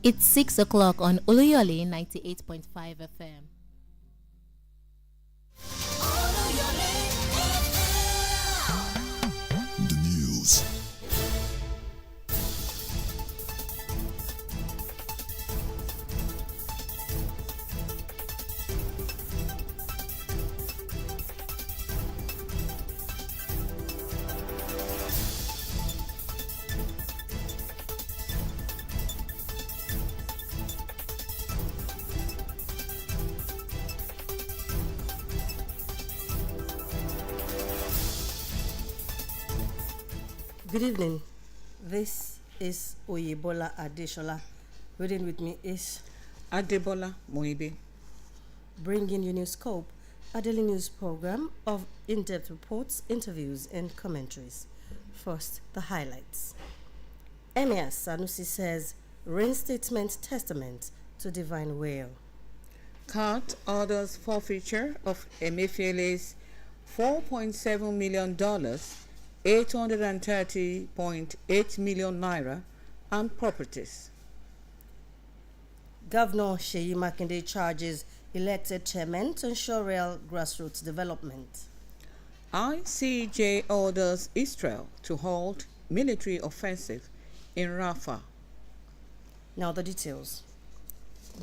It's 6 o'clock on Oluyole 98.5 FM. The news. Good evening. This is Oyebola Adeshola. Reading with me is Adebola Moibe. bringing you Newscope, a daily news program of in-depth reports, interviews, and commentaries. First, the highlights. Emir Sanusi says reinstatement testament to divine will. Court orders forfeiture of Emefiele's $4.7 million, 830.8 million naira, and properties. Governor Seyi Makinde charges elected chairmen to ensure real grassroots development. ICJ orders Israel to halt military offensive in Rafah. Now the details.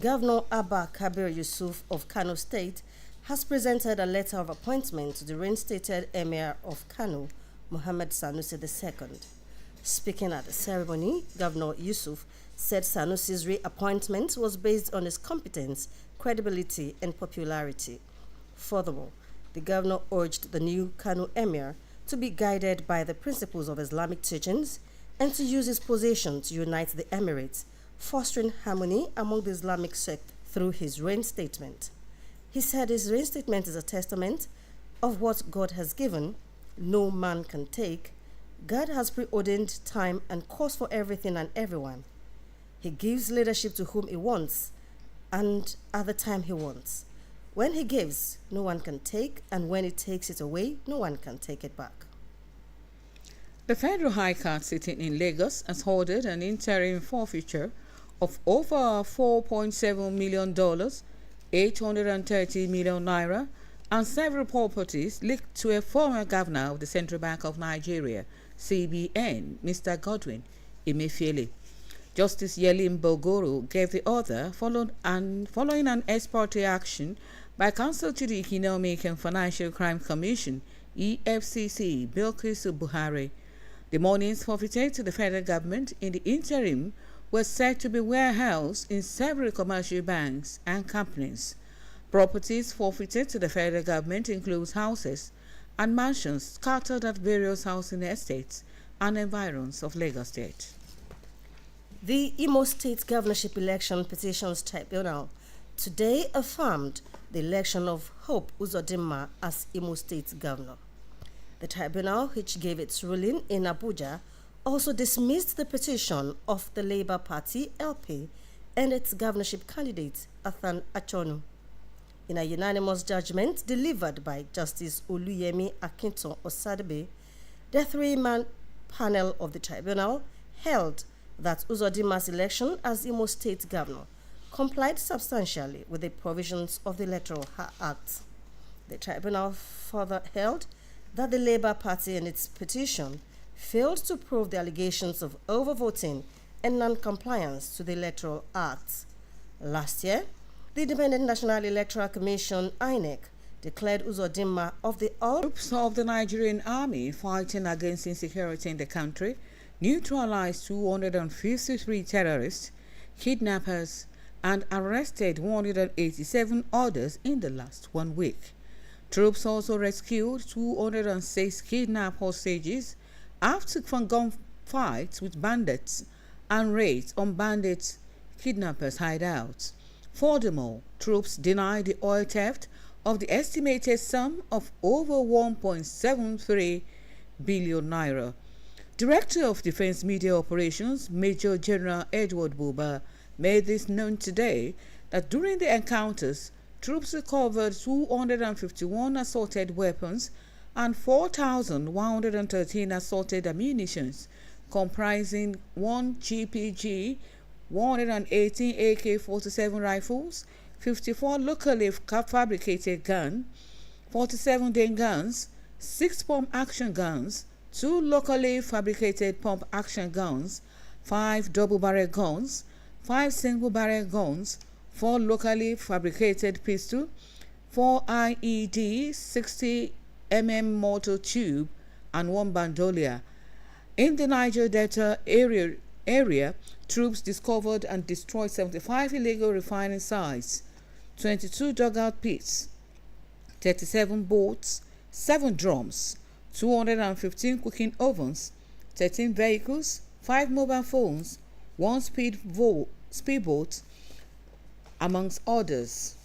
Governor Abba Kabir Yusuf of Kano State has presented a letter of appointment to the reinstated Emir of Kano, Mohammed Sanusi II. Speaking at the ceremony, Governor Yusuf said Sanusi's reappointment was based on his competence, credibility, and popularity. Furthermore, the governor urged the new Kano Emir to be guided by the principles of Islamic teachings and to use his position to unite the Emirates, fostering harmony among the Islamic sect through his reinstatement. He said his reinstatement is a testament of what God has given, no man can take. God has preordained time and course for everything and everyone. He gives leadership to whom he wants and at the time he wants. When he gives, no one can take, and when he takes it away, no one can take it back. The Federal High Court sitting in Lagos has ordered an interim forfeiture of over $4.7 million, 830 million naira, and several properties linked to a former governor of the Central Bank of Nigeria, CBN, Mr. Godwin Emefiele. Justice Yelim Bogoro gave the order following an ex parte action by Counsel to the Economic and Financial Crime Commission, EFCC, Bilkisu Buhari. The monies forfeited to the federal government in the interim were said to be warehoused in several commercial banks and companies. Properties forfeited to the federal government include houses and mansions scattered at various housing estates and environs of Lagos State. The Imo State Governorship Election Petitions Tribunal today affirmed the election of Hope Uzodinma as Imo State Governor. The tribunal, which gave its ruling in Abuja, also dismissed the petition of the Labour Party LP and its governorship candidate Athan Achonu. In a unanimous judgment delivered by Justice Oluyemi Akinton Osadebe, the three-man panel of the tribunal held that Uzodinma's election as Imo State Governor complied substantially with the provisions of the Electoral Act. The tribunal further held that the Labour Party in its petition failed to prove the allegations of overvoting and non-compliance to the Electoral Act. Last year, the Independent National Electoral Commission, INEC, declared Uzodinma of the all Troops of the Nigerian Army fighting against insecurity in the country neutralized 253 terrorists, kidnappers, and arrested 187 others in the last 1 week. Troops also rescued 206 kidnapped hostages after from gunfights with bandits and raids on bandits' kidnappers' hideouts. Furthermore, troops denied the oil theft of the estimated sum of over 1.73 billion naira. Director of Defense Media Operations, Major General Edward Buba, made this known today that during the encounters, troops recovered 251 assaulted weapons and 4,113 assaulted ammunitions, comprising 1 GPG 118 AK-47 rifles, 54 locally fabricated guns, 47 Dane guns, 6 pump-action guns, 2 locally fabricated pump-action guns, 5 double-barrel guns, 5 single-barrel guns, 4 locally fabricated pistols, 4 IED 60 mm mortar tube, and 1 bandolier. In the Niger Delta area, troops discovered and destroyed 75 illegal refining sites, 22 dugout pits, 37 boats, 7 drums, 215 cooking ovens, 13 vehicles, 5 mobile phones, 1 speedboat, amongst others.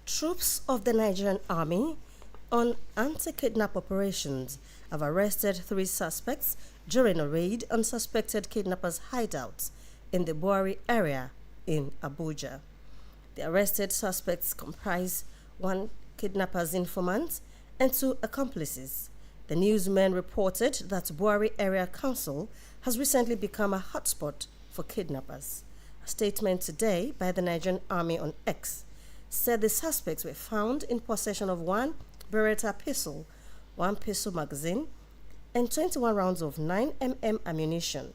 Troops of the Nigerian Army on anti-kidnap operations have arrested 3 suspects during a raid on suspected kidnappers' hideouts in the Buari area in Abuja. The arrested suspects comprise 1 kidnapper's informant and 2 accomplices. The newsmen reported that Buari Area Council has recently become a hotspot for kidnappers. A statement today by the Nigerian Army on X said the suspects were found in possession of 1 Beretta pistol, 1 pistol magazine, and 21 rounds of 9mm ammunition.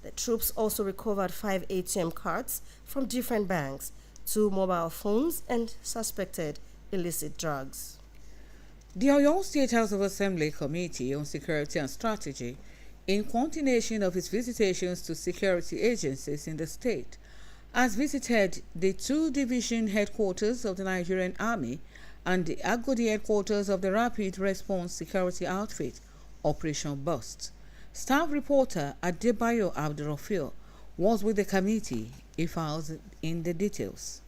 The troops also recovered 5 ATM cards from different banks, 2 mobile phones, and suspected illicit drugs. The Oyo State House of Assembly Committee on Security and Strategy, in continuation of its visitations to security agencies in the state, has visited the 2 division headquarters of the Nigerian Army and the Agodi headquarters of the Rapid Response Security Outfit, Operation Bust. Staff reporter Adebayo Abdurrafil was with the committee. He files in the details.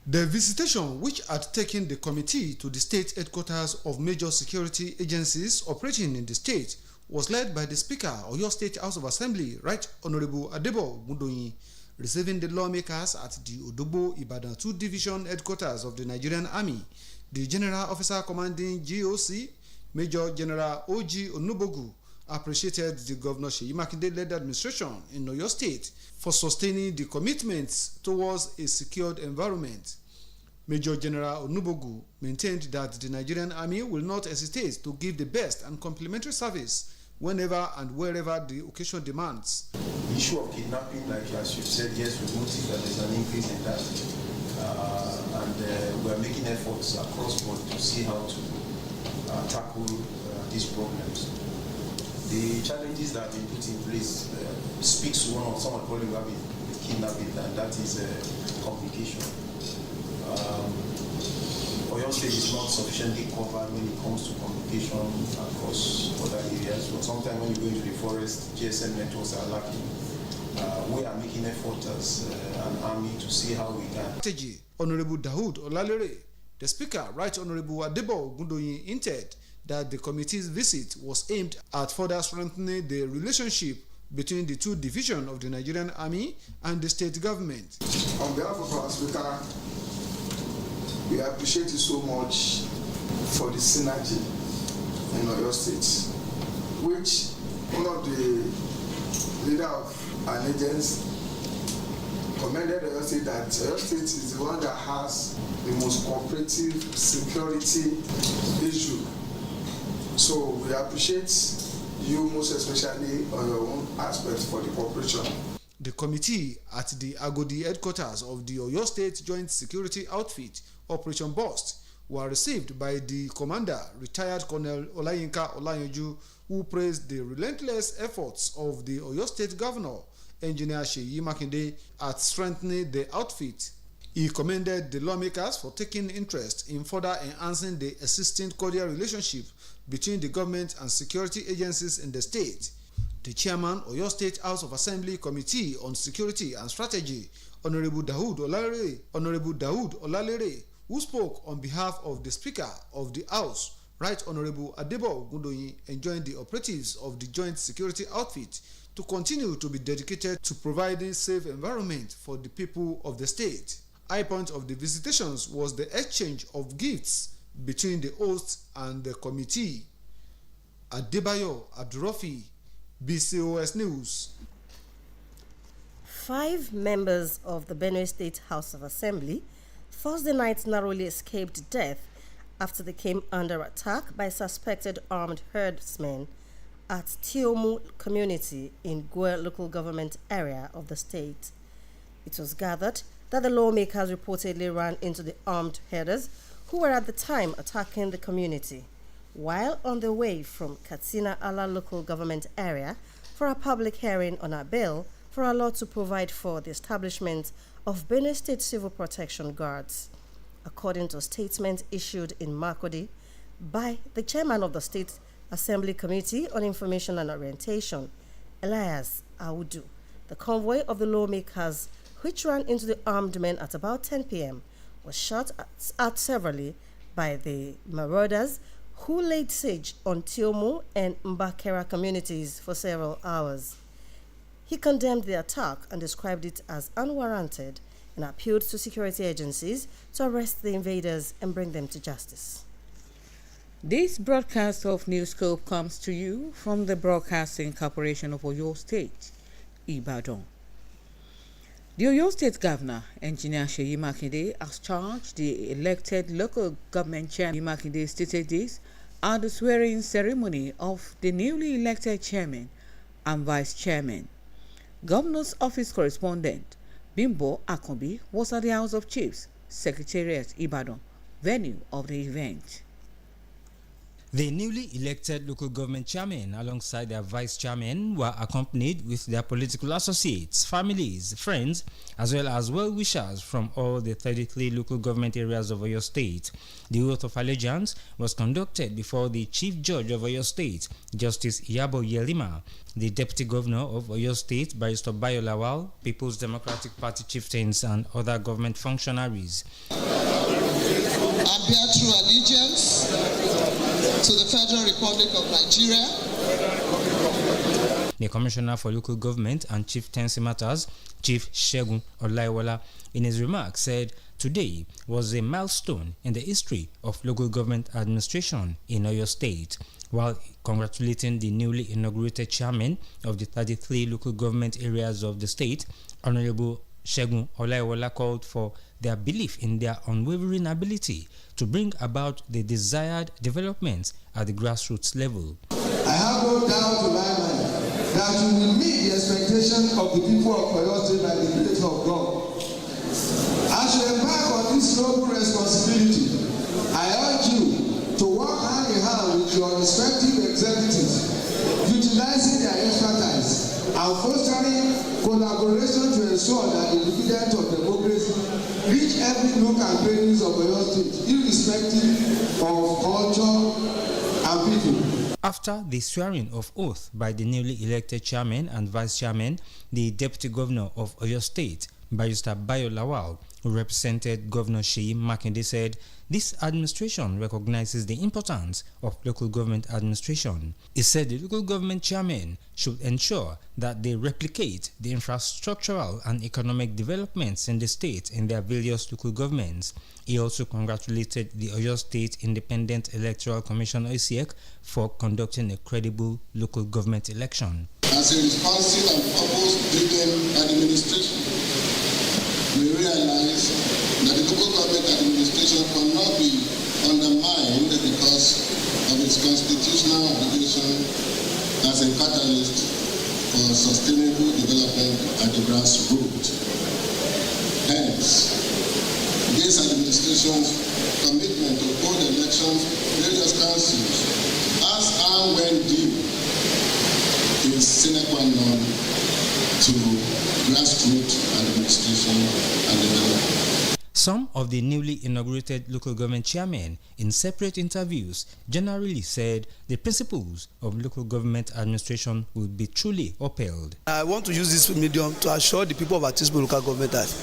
The visitation, which had taken the committee to the state headquarters of major security agencies operating in the state, was led by the Speaker of Oyo State House of Assembly, Right Honorable Adebo Ogundoyin, receiving the lawmakers at the Odogbo Ibadan 2 Division headquarters of the Nigerian Army. The General Officer Commanding GOC, Major General O.G. Onubogu, appreciated the Governor Seyi Makinde-led administration in Oyo State for sustaining the commitments towards a secured environment. Major General Onubogu maintained that the Nigerian Army will not hesitate to give the best and complementary service whenever and wherever the occasion demands. The issue of kidnapping, like as you said, yes, we noticed that there's an increase in that. And we're making efforts across board to see how to tackle these problems. The challenges that have been put in place speaks to one of some of the problems we have with kidnapping, and that is communication. Oyo State is not sufficiently covered when it comes to communication across other areas, but sometimes when you go into the forest, GSM networks are lacking. We are making efforts as an army to see how we can. Strategy, Honorable Dawood Olalere, the Speaker, Right Honorable Adebo Ogundoyin, hinted that the committee's visit was aimed at further strengthening the relationship between the 2 divisions of the Nigerian Army and the state government. On behalf of our Speaker, we appreciate you so much for the synergy in Oyo State, which one of the leader of our agents commended Oyo State that Oyo State is the one that has the most cooperative security issue. So we appreciate you most especially on your own aspect for the cooperation. The committee at the Agodi headquarters of the Oyo State Joint Security Outfit, Operation Bust, were received by the commander, retired Colonel Olayinka Olayanju, who praised the relentless efforts of the Oyo State Governor, Engineer Seyi Makinde, at strengthening the outfit. He commended the lawmakers for taking interest in further enhancing the existing cordial relationship between the government and security agencies in the state. The chairman of Oyo State House of Assembly Committee on Security and Strategy, Honorable Dawood Olalere, who spoke on behalf of the Speaker of the House, Right Honorable Adebo Ogundoyin, enjoined the operatives of the Joint Security Outfit to continue to be dedicated to providing safe environment for the people of the state. High point of the visitations was the exchange of gifts between the hosts and the committee. Adebayo Abdurrafi, BCOS News. 5 members of the Benue State House of Assembly Thursday night narrowly escaped death after they came under attack by suspected armed herdsmen at Tiomu community in Gwe local government area of the state. It was gathered that the lawmakers reportedly ran into the armed herders who were at the time attacking the community while on their way from Katsina Ala local government area for a public hearing on a bill for a law to provide for the establishment of Benue State Civil Protection Guards. According to a statement issued in Makurdi by the chairman of the State Assembly Committee on Information and Orientation, Elias Audu, the convoy of the lawmakers, which ran into the armed men at about 10 p.m., was shot at severally by the marauders who laid siege on Tiomu and Mbakera communities for several hours. He condemned the attack and described it as unwarranted and appealed to security agencies to arrest the invaders and bring them to justice. This broadcast of Newscope comes to you from the Broadcasting Corporation of Oyo State, Ibadan. The Oyo State Governor, Engineer Seyi Makinde, has charged the elected local government chairman. Makinde stated this at the swearing ceremony of the newly elected chairman and vice chairman. Governor's office correspondent Bimbo Akombi was at the House of Chiefs, Secretariat Ibadan, venue of the event. The newly elected local government chairmen alongside their vice chairmen were accompanied with their political associates, families, friends, as well as well-wishers from all the 33 local government areas of Oyo State. The oath of allegiance was conducted before the Chief Judge of Oyo State, Justice Iyabo Yelima, the Deputy Governor of Oyo State, Barrister Bayo Lawal, People's Democratic Party chieftains, and other government functionaries. I bear true allegiance to the Federal Republic of Nigeria. The Commissioner for Local Government and Chieftaincy Matters, Chief Segun Olaiwola, in his remarks said today was a milestone in the history of local government administration in Oyo State, while congratulating the newly inaugurated chairman of the 33 local government areas of the state. Honorable Segun Olaiwola called for their belief in their unwavering ability to bring about the desired developments at the grassroots level. I have no doubt in my mind that you will meet the expectation of the people of Oyo State by the grace of God. As you embark on this noble responsibility, I urge you to work hand in hand with your respective executives, utilizing their expertise and fostering collaboration to ensure that the dividend of democracy reach every nook and crannies of Oyo State, irrespective of culture and people. After the swearing of oath by the newly elected chairman and vice chairman, the Deputy Governor of Oyo State, Barrister Bayo Lawal, who represented Governor Seyi Makinde, said this administration recognizes the importance of local government administration. He said the local government chairmen should ensure that they replicate the infrastructural and economic developments in the state in their various local governments. He also congratulated the Oyo State Independent Electoral Commission (OISEC) for conducting a credible local government election. As a responsive and purpose-driven administration, we realize that the local government administration cannot be undermined because of its constitutional obligation as a catalyst for sustainable development at the grassroots. Hence, this administration's commitment to hold elections, various councils, as and when due, is sine qua non to grassroots administration and development. Some of the newly inaugurated local government chairmen, in separate interviews, generally said the principles of local government administration will be truly upheld. I want to use this medium to assure the people of Atisbo local government that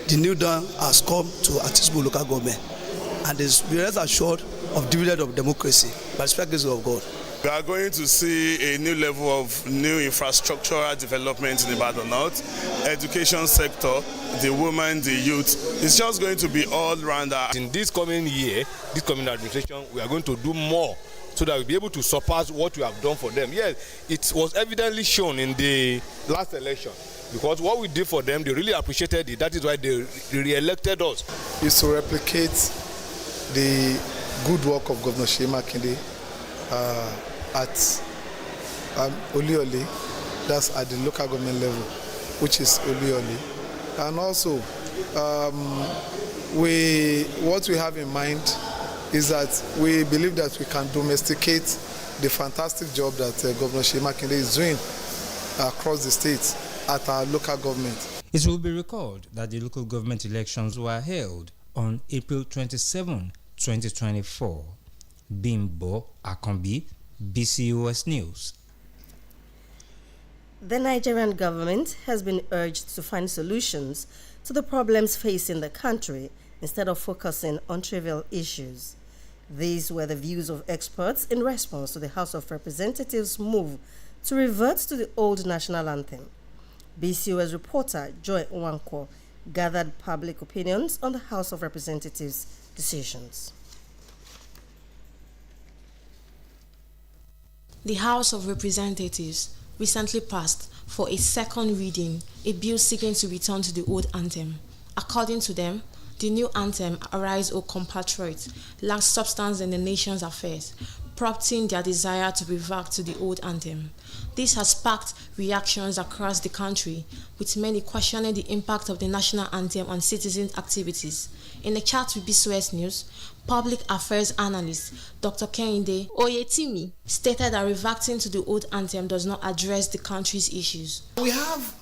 the new dawn has come to Atisbo local government, and is be rest assured of dividend of democracy by the special grace of God. We are going to see a new level of new infrastructural development in Ibadan North, education sector, the women, the youth. It's just going to be all-rounder. In this coming year, this coming administration, we are going to do more so that we'll be able to surpass what we have done for them. Yes, it was evidently shown in the last election, because what we did for them, they really appreciated it. That is why they re-elected us. Is to replicate the good work of Governor Seyi Makinde at Oliole, that's at the local government level, which is Oliole. And also, what we have in mind is that we believe that we can domesticate the fantastic job that Governor Seyi Makinde is doing across the state at our local government. It will be recalled that the local government elections were held on April 27, 2024. Bimbo Akombi, BCOS News. The Nigerian government has been urged to find solutions to the problems facing the country instead of focusing on trivial issues. These were the views of experts in response to the House of Representatives' move to revert to the old national anthem. BCOS reporter Joy Nwankwo gathered public opinions on the House of Representatives' decisions. The House of Representatives recently passed for a second reading a bill seeking to return to the old anthem. According to them, the new anthem, Arise, O Compatriots, lacks substance in the nation's affairs, prompting their desire to revert to the old anthem. This has sparked reactions across the country, with many questioning the impact of the national anthem on citizens' activities. In a chat with BCOS News, public affairs analyst Dr. Kehinde Oyetimi stated that reverting to the old anthem does not address the country's issues. We have,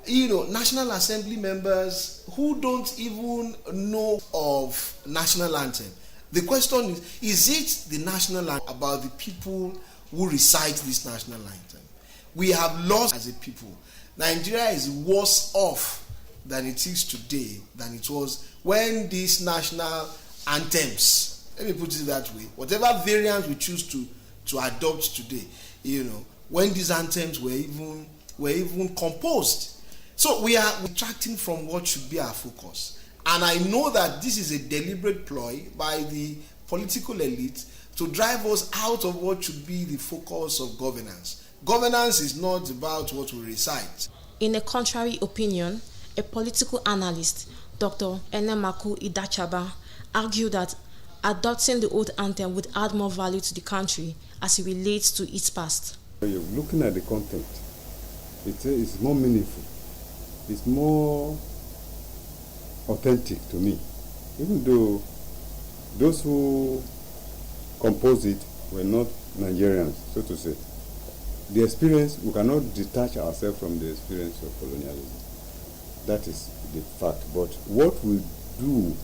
National Assembly members who don't even know of national anthem. The question is it the national anthem about the people who recite this national anthem? We have lost as a people. Nigeria is worse off than it is today than it was when these national anthems, let me put it that way, whatever variant we choose to adopt today, when these anthems were even composed. So we are retracting from what should be our focus. And I know that this is a deliberate ploy by the political elite to drive us out of what should be the focus of governance. Governance is not about what we recite. In a contrary opinion, a political analyst, Dr. Enemaku Idachaba, argued that adopting the old anthem would add more value to the country as it relates to its past. You're looking at the content. It's more meaningful. It's more authentic to me. Even though those who composed it were not Nigerians, so to say. The experience, we cannot detach ourselves from the experience of colonialism. That is the fact. But what we do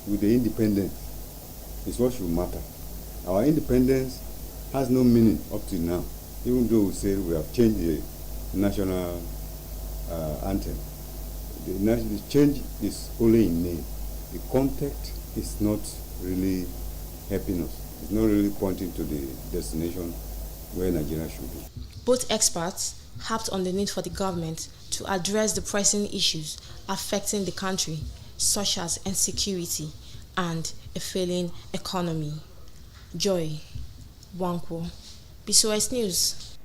with the independence is what should matter. Our independence has no meaning up to now, even though we say we have changed the national anthem. The change is only in name. The context is not really helping us. It's not really pointing to the destination where Nigeria should be. Both experts harped on the need for the government to address the pressing issues affecting the country, such as insecurity and a failing economy. Joy Nwankwo, BCOS News.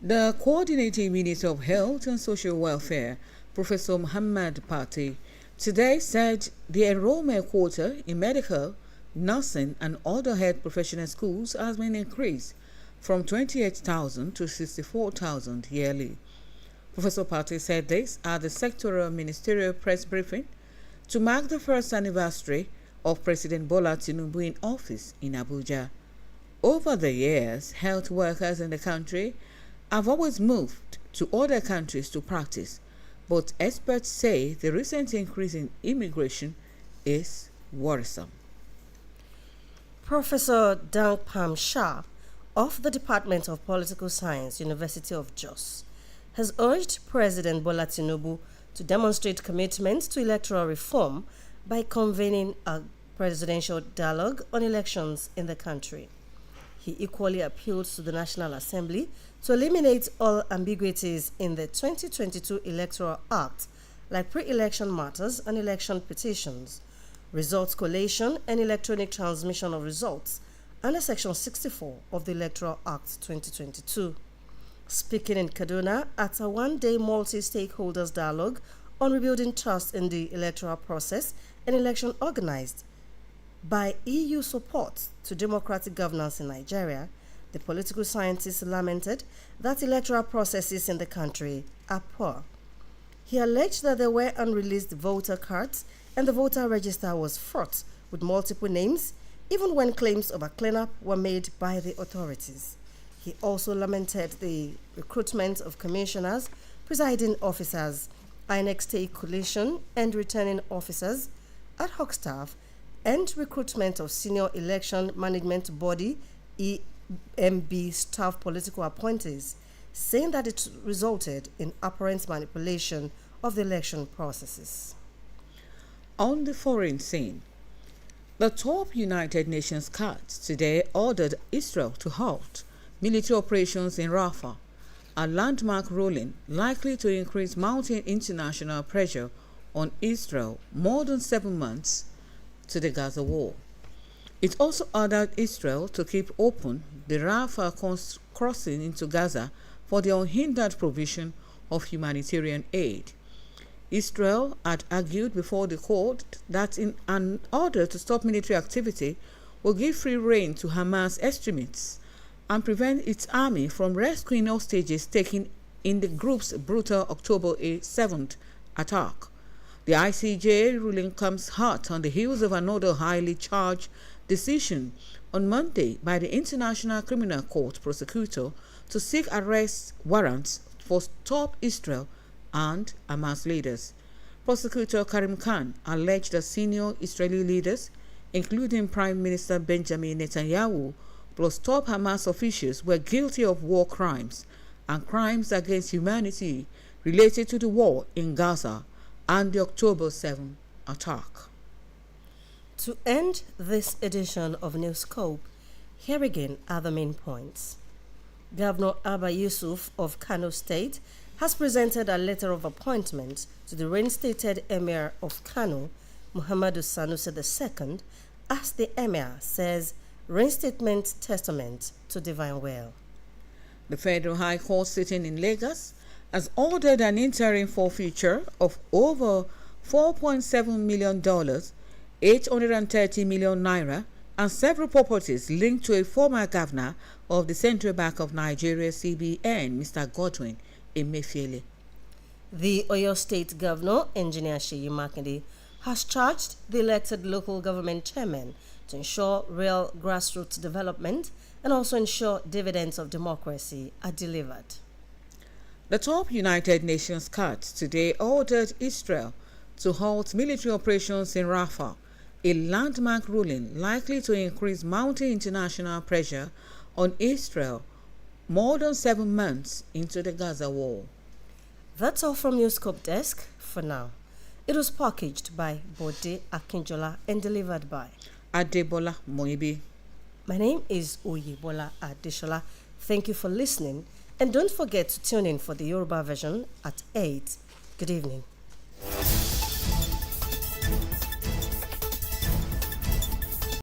The Coordinating Minister of Health and Social Welfare, Professor Muhammad Pate, today said the enrollment quota in medical, nursing and other health professional schools has been increased from 28,000 to 64,000 yearly. Professor Pate said this at the sectoral ministerial press briefing to mark the first anniversary of President Bola Tinubu in office in Abuja. Over the years, health workers in the country have always moved to other countries to practice, but experts say the recent increase in immigration is worrisome. Professor Dangpam Shah of the Department of Political Science, University of Jos, has urged President Bola Tinubu to demonstrate commitment to electoral reform by convening a presidential dialogue on elections in the country. He equally appealed to the National Assembly to eliminate all ambiguities in the 2022 Electoral Act, like pre-election matters and election petitions, results collation and electronic transmission of results, under Section 64 of the Electoral Act 2022. Speaking in Kaduna at a one-day multi-stakeholders dialogue on rebuilding trust in the electoral process and election organized by EU support to democratic governance in Nigeria, the political scientist lamented that electoral processes in the country are poor. He alleged that there were unreleased voter cards and the voter register was fraught with multiple names, even when claims of a cleanup were made by the authorities. He also lamented the recruitment of commissioners, presiding officers, INEC state collation and returning officers, ad hoc staff, and recruitment of senior election management body EMB staff political appointees, saying that it resulted in apparent manipulation of the election processes. On the foreign scene, the top United Nations court today ordered Israel to halt military operations in Rafah, a landmark ruling likely to increase mounting international pressure on Israel more than 7 months to the Gaza war. It also ordered Israel to keep open the Rafah crossing into Gaza for the unhindered provision of humanitarian aid. Israel had argued before the court that in an order to stop military activity will give free rein to Hamas extremists and prevent its army from rescuing hostages taken in the group's brutal October 7th attack. The ICJ ruling comes hot on the heels of another highly charged decision on Monday by the International Criminal Court prosecutor to seek arrest warrants for top Israel and Hamas leaders. Prosecutor Karim Khan alleged that senior Israeli leaders, including Prime Minister Benjamin Netanyahu, plus top Hamas officials were guilty of war crimes and crimes against humanity related to the war in Gaza and the October 7th attack. To end this edition of Newscope, here again are the main points. Governor Abba Yusuf of Kano State has presented a letter of appointment to the reinstated Emir of Kano, Muhammadu Sanusi II, as the Emir says reinstatement testament to divine will. The Federal High Court sitting in Lagos has ordered an interim forfeiture of over $4.7 million, 830 million naira, and several properties linked to a former governor of the Central Bank of Nigeria, CBN, Mr. Godwin Emefiele. The Oyo State Governor, Engineer Seyi Makinde, has charged the elected local government chairman to ensure real grassroots development and also ensure dividends of democracy are delivered. The top United Nations court today ordered Israel to halt military operations in Rafah, a landmark ruling likely to increase mounting international pressure on Israel more than 7 months into the Gaza war. That's all from Newscope Desk for now. It was packaged by Bode Akinjola and delivered by Adebola Moibi. My name is Oyebola Adeshola. Thank you for listening, and don't forget to tune in for the Yoruba version at 8. Good evening.